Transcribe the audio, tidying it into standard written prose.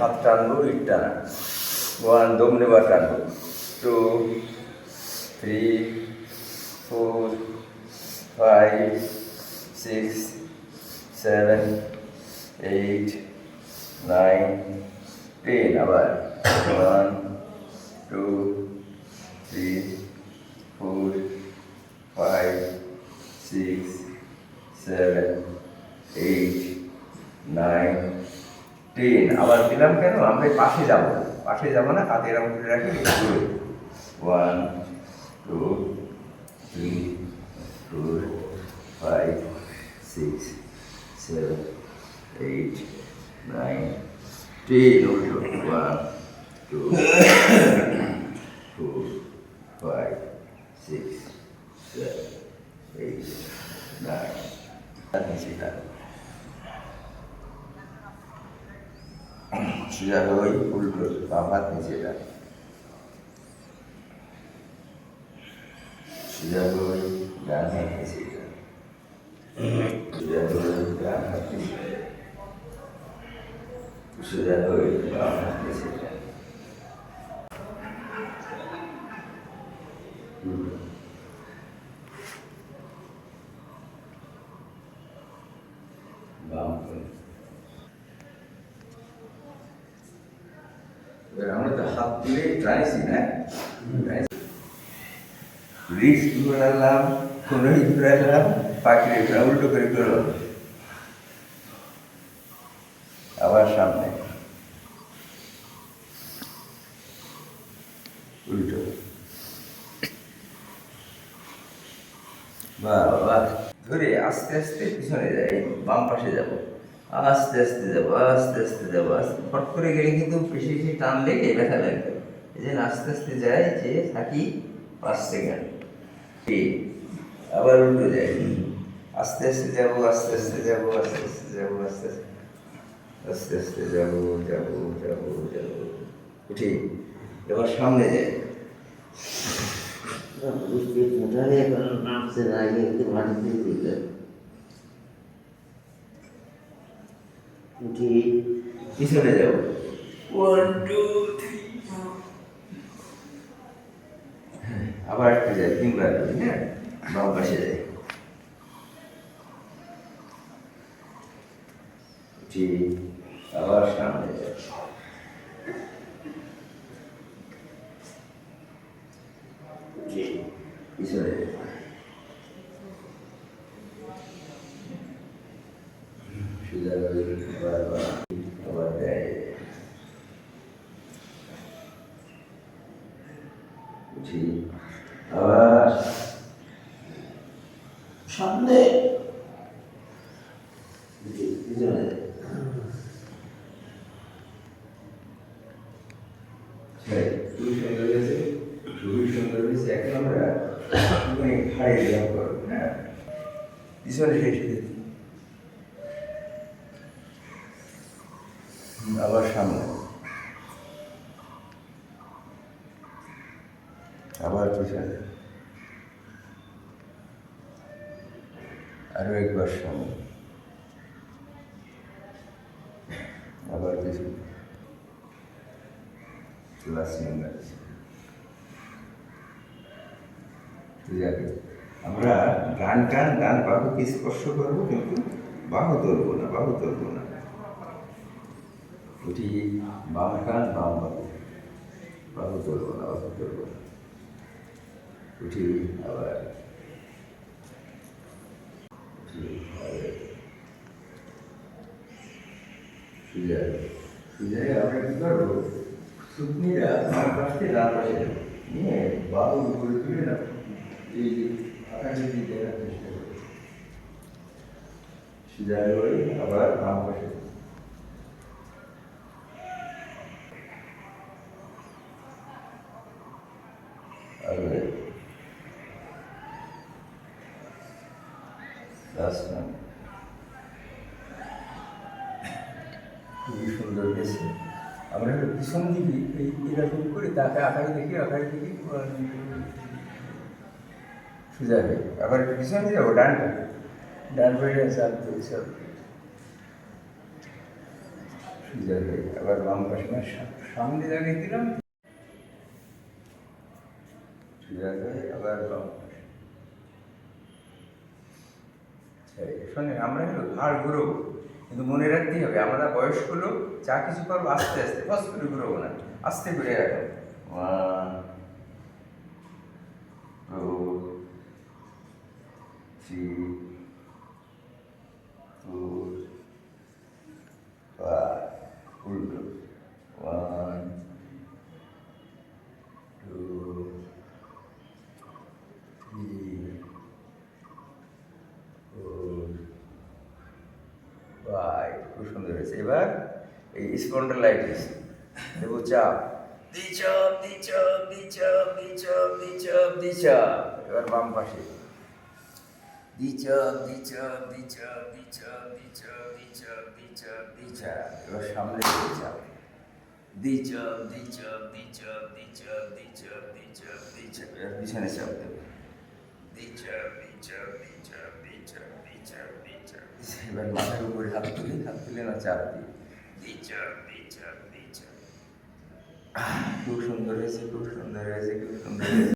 হাত টানবো, ইট টানা। 1 দম নেবার টানবো। 2 3 4 5 6 7 8 9 10 আবার 1 2 3 4 5 6 7 8 9 10 আবার দিলাম কেন? আমরা পাশে যাবো না, হাতে এরকম করে রাখি। 1 2 3 4 5 6 7 8 9 10 উল্টো 1 2 4 5 6 7 8 9 সোজা হই, উল্টো বাম হাত নিচে টান। সোজা হই, ডান হাত নিচে টান। সোজা হই, ডান হাত নিচে টান। সোজা হই, বাম হাত নিচে টান। বাম করে। এবার আমরা তো হাত তুলে টানিছি না, রিস্ক ঘোরালাম, কোনোই ঘোরালাম, পাখিরে ঘোরা উল্টো করে ঘোরালাম। আবার সামনে উল্টো। বাবা ধরে আস্তে আস্তে পিছনে যাই, বাম পাশে যাব, আস্তে আস্তে যাবো, আস্তে আস্তে যাবো। ফট করে গেলে কিন্তু বেশি বেশি টান লেগে ব্যথা লাগবে। এই জন্য আস্তে আস্তে যাই, যে থাকি 5 সেকেন্ড। আবার উল্টো যাই, আস্তে আস্তে যাবো, আস্তে আস্তে যাবো, আস্তে আস্তে যাবো, আস্তে আস্তে আস্তে আস্তে যাবো, যাবো যাবো যাবো, উঠি। এবার সামনে যাই, উঠি, পিছনে যাবো। 1 2 3 আবার একটা যাই, 3বার করি। হ্যাঁ, বাম পাশে যাই, উঠি, আবার সামনে যাই, উঠি, পিছনে যাই, সোজা করে বারবার আবার দেয়, উঠি, আবার সামনে, উঠি, পিছনে যাই। খুবই সুন্দর হয়েছে, খুবই সুন্দর হয়েছে। এখন আমরা ঘাড়ে ব্যায়াম করবো। হ্যাঁ, পিছনে শেষে দিই, আবার সামনে, আবার পিছনে, আরো একবার সামনে, আবার পিছনে, লাস্ট নাম্বার। আমরা ডান বাহুকে স্পর্শ করবো, কিন্তু বাহু তুলবো না, বাহু তুলবো না। উঠি, বাম কান বাম বাহু, বাহু তুলবো না, বাহু তুলবো না। উঠি, আবার উঠি, সোজা সোজা। আমরা কি করবো? শুকনিরা বাম পাশে ডান পাশে নিয়ে বাহু উপরে তুলে না, এই আকাশে দিয়ে দেখার চেষ্টা করি। সোজা হয়ে আবার বাম পাশে, খুবই সুন্দর হয়েছে। আমরা পিছন দিকে এরকম করে তাকে আকারে দেখি সোজা হয়ে আবার পিছনে যাবো, ডান পাশে চাপ দিই সব সোজা হয়ে আবার বাম পাশে সামনে জায়গায় দিলাম, সোজা হয়ে আবার বাম পাশে। শোনেন, আমরা কিন্তু ঘাড় ঘুরবো, কিন্তু মনে রাখতেই হবে আমরা বয়স্ক লোক, যা কিছু করবো আস্তে আস্তে, ফাস্ট করে ঘুরবো না, আস্তে করে রাখো। 1 2 3 4 5 উল্টো 1 2 3 4 5। খুব সুন্দর হয়েছে। এবার এই স্পন্ডলাইটিস দেবো চাপ, দিচপ দিচপ দিচপ দিচপ দিচপ দিচপ। এবার বাম পাশে দিচপ দিচপ দিচপ দিচপ দিচপ দিচপ দিচপ দিচপ। এবার সামনে দিচপ দিচপ দিচপ দিচপ দিচপ দিচপ দিচপ দিচপ। এবার পিছনে চাপ দেবো দিচপ দিচপ দিচপ দিচপ দিচপ দিচপ। এবার মাথার উপরে হাত তুলে না চাপ দিই দিচপ দিচপ দিচপ। খুব সুন্দর হয়েছে, খুব সুন্দর হয়েছে, খুব সুন্দর হয়েছে।